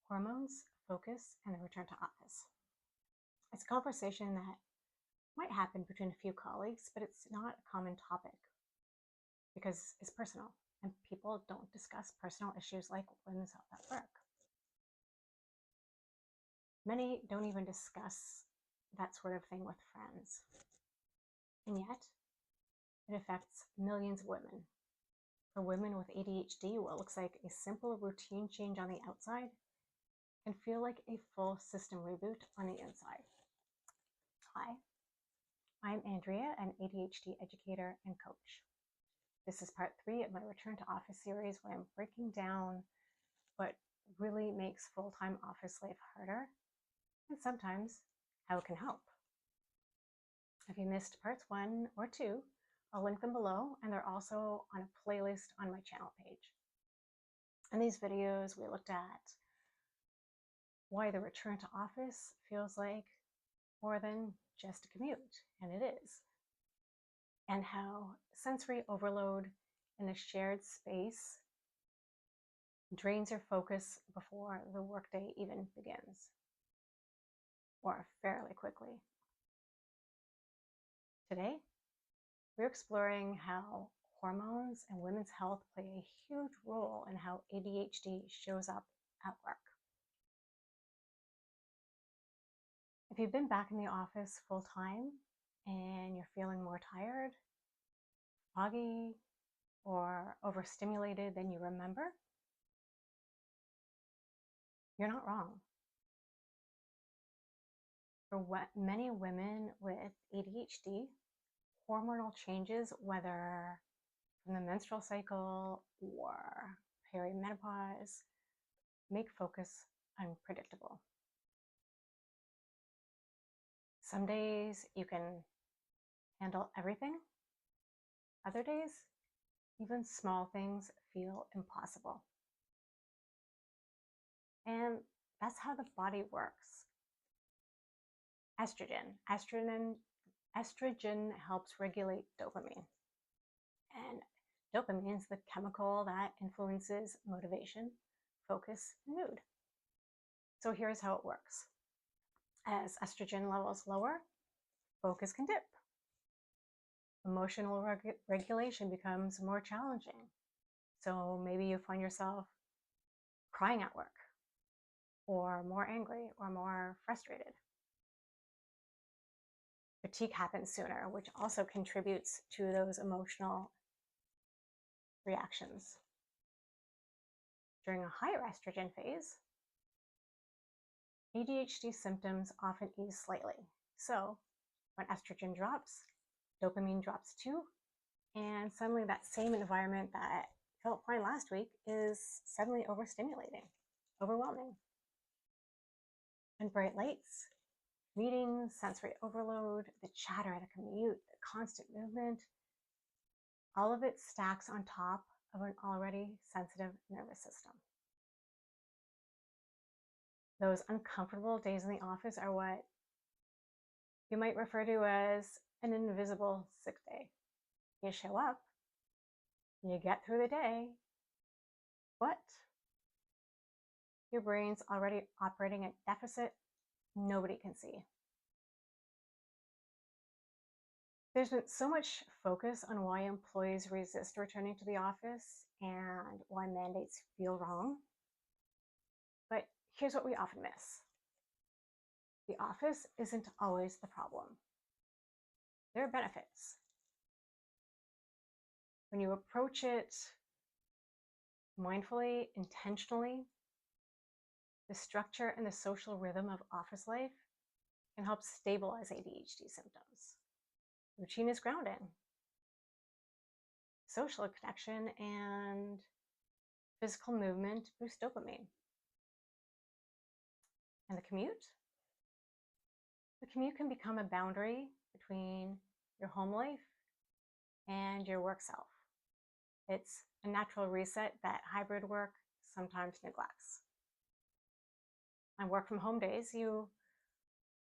hormones, focus, and the return to office. It's a conversation that might happen between a few colleagues, but it's not a common topic because it's personal and people don't discuss personal issues like women's health at work. Many don't even discuss that sort of thing with friends. And yet, it affects millions of women. For women with ADHD, what looks like a simple routine change on the outside can feel like a full system reboot on the inside. Hi, I'm Andrea, an ADHD educator and coach. This is part 3 of my Return to Office series where I'm breaking down what really makes full-time office life harder and sometimes how it can help. If you missed parts 1 or 2, I'll link them below, and they're also on a playlist on my channel page. In these videos, we looked at why the return to office feels like more than just a commute, and it is, and how sensory overload in a shared space drains your focus before the workday even begins, or fairly quickly. Today, we're exploring how hormones and women's health play a huge role in how ADHD shows up at work. If you've been back in the office full time and you're feeling more tired, foggy, or overstimulated than you remember, you're not wrong. For many women with ADHD, hormonal changes, whether from the menstrual cycle or perimenopause, make focus unpredictable. Some days you can handle everything. Other days, even small things feel impossible. And that's how the body works. Estrogen helps regulate dopamine. And dopamine is the chemical that influences motivation, focus, and mood. So here's how it works. As estrogen levels lower, focus can dip. Emotional regulation becomes more challenging. So maybe you find yourself crying at work, or more angry, or more frustrated. Fatigue happens sooner, which also contributes to those emotional reactions. During a higher estrogen phase, ADHD symptoms often ease slightly. So when estrogen drops, dopamine drops too, and suddenly that same environment that felt fine last week is suddenly overstimulating, overwhelming. And bright lights, meetings, sensory overload, the chatter at a commute, the constant movement, all of it stacks on top of an already sensitive nervous system. Those uncomfortable days in the office are what you might refer to as an invisible sick day. You show up, you get through the day, but your brain's already operating at deficit nobody can see. There's been so much focus on why employees resist returning to the office and why mandates feel wrong. But here's what we often miss. The office isn't always the problem. There are benefits. When you approach it mindfully, intentionally, the structure and the social rhythm of office life can help stabilize ADHD symptoms. Routine is grounding. Social connection and physical movement boost dopamine. And the commute? The commute can become a boundary between your home life and your work self. It's a natural reset that hybrid work sometimes neglects. On work from home days, you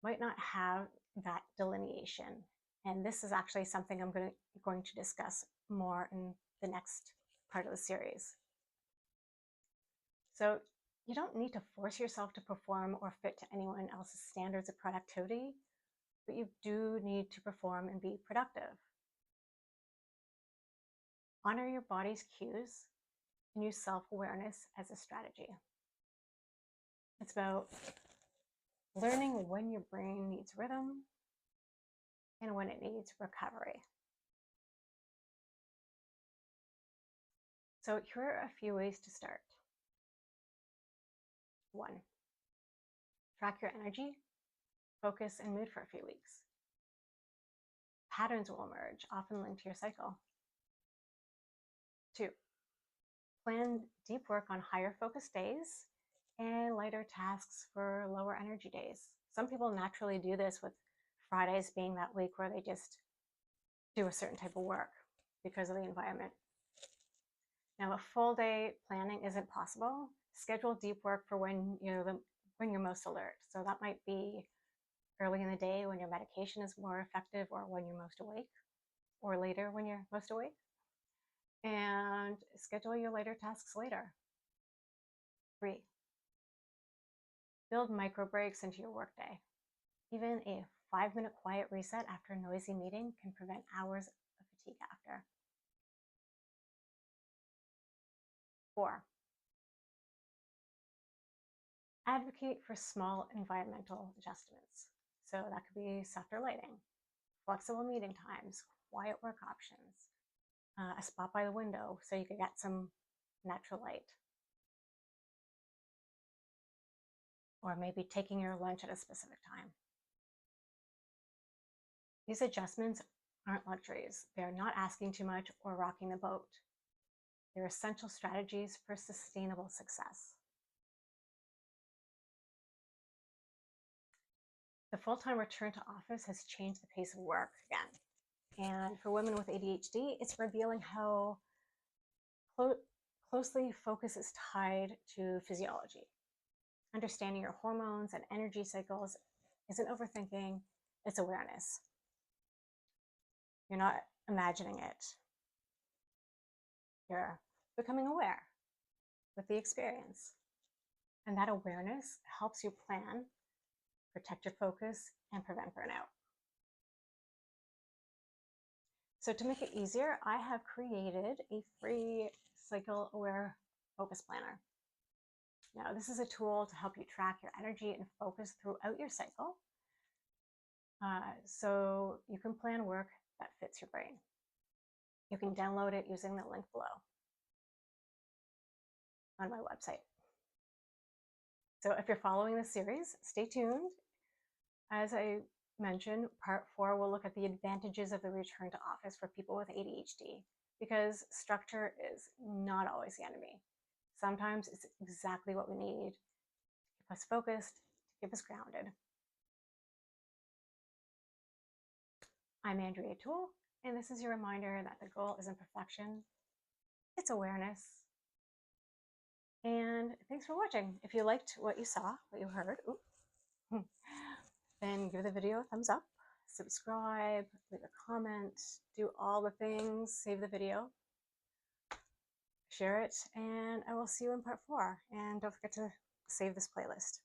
might not have that delineation. And this is actually something I'm going to discuss more in the next part of the series. So You don't need to force yourself to perform or fit to anyone else's standards of productivity, but you do need to perform and be productive. Honor your body's cues and use self-awareness as a strategy. It's about learning when your brain needs rhythm and when it needs recovery. So here are a few ways to start. 1, track your energy, focus, and mood for a few weeks. Patterns will emerge, often linked to your cycle. 2, plan deep work on higher focus days and lighter tasks for lower energy days. Some people naturally do this, with Fridays being that week where they just do a certain type of work because of the environment. Now, a full day planning isn't possible. Schedule deep work for when you're most alert. So that might be early in the day when your medication is more effective, or when you're most awake, or later when you're most awake. And schedule your lighter tasks later. 3, build micro breaks into your workday. Even a 5-minute quiet reset after a noisy meeting can prevent hours of fatigue after. 4, advocate for small environmental adjustments. So that could be softer lighting, flexible meeting times, quiet work options, a spot by the window so you can get some natural light. Or maybe taking your lunch at a specific time. These adjustments aren't luxuries. They're not asking too much or rocking the boat. They're essential strategies for sustainable success. The full-time return to office has changed the pace of work again. And for women with ADHD, it's revealing how closely focus is tied to physiology. Understanding your hormones and energy cycles isn't overthinking, it's awareness. You're not imagining it. You're becoming aware with the experience. And that awareness helps you plan, protect your focus, and prevent burnout. So to make it easier, I have created a free cycle aware focus planner. Now, this is a tool to help you track your energy and focus throughout your cycle, so you can plan work that fits your brain. You can download it using the link below on my website. So if you're following this series, stay tuned. As I mentioned, part 4 will look at the advantages of the return to office for people with ADHD, because structure is not always the enemy. Sometimes it's exactly what we need to keep us focused, to keep us grounded. I'm Andrea Toole, and this is your reminder that the goal isn't perfection, it's awareness. And thanks for watching. If you liked what you saw, what you heard, then give the video a thumbs up, subscribe, leave a comment, do all the things, save the video, share it, and I will see you in part 4. And don't forget to save this playlist.